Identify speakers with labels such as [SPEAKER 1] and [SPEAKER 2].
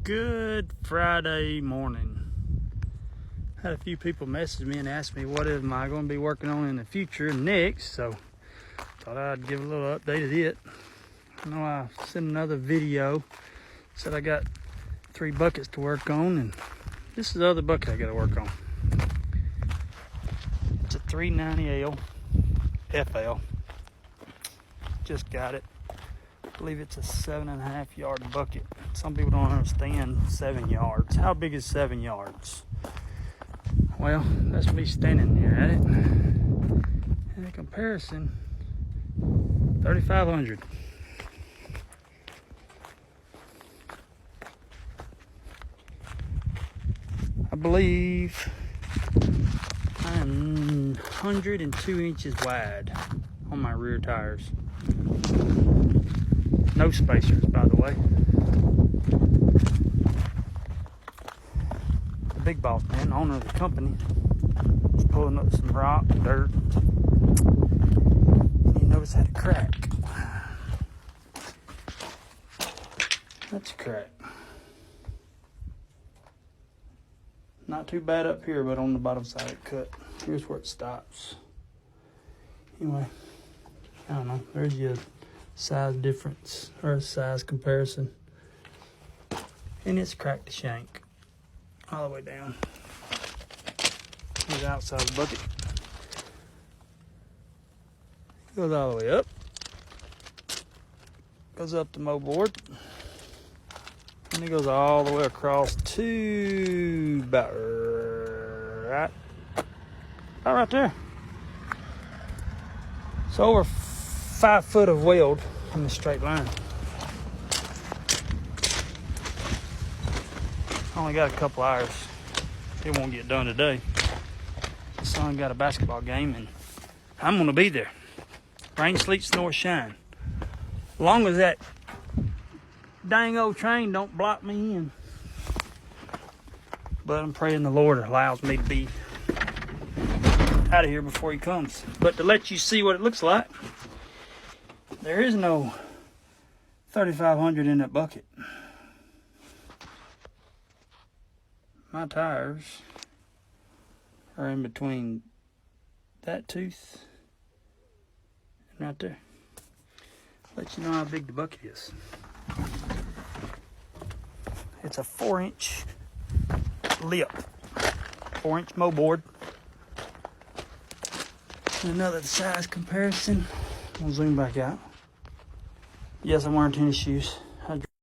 [SPEAKER 1] Good Friday morning. Had a few people message me and ask me what am I going to be working on in the future next, so thought I'd give a little update of it. I know I sent another video, said I got 3 buckets to work on, and this is the other bucket I got to work on. It's a 390L FL. Just got it. I believe it's a 7.5 yard bucket. Some people don't understand 7 yards. How big is 7 yards? Well, that's me standing here at it. In comparison, 3,500. I believe I am 102 inches wide on my rear tires. No spacers, by the way. The big boss man, owner of the company, was pulling up some rock, dirt, and you notice it had a crack. That's a crack. Not too bad up here, but on the bottom side it cut. Here's where it stops. Anyway, I don't know. There's your size difference, or size comparison. And it's cracked the shank all the way down. Here's the outside of the bucket. Goes all the way up. Goes up the moldboard. And it goes all the way across to about right there. So over 5 foot of weld in a straight line. Only got a couple hours. It won't get done today. The son got a basketball game and I'm gonna be there. Rain, sleet, snow, or shine. As long as that dang old train don't block me in. But I'm praying the Lord allows me to be out of here before he comes. But to let you see what it looks like, there is no 3,500 in that bucket. My tires are in between that tooth and right there. Let you know how big the bucket is. It's a 4-inch lip, 4-inch moldboard. Another size comparison. I'll zoom back out. Yes, I'm wearing tennis shoes.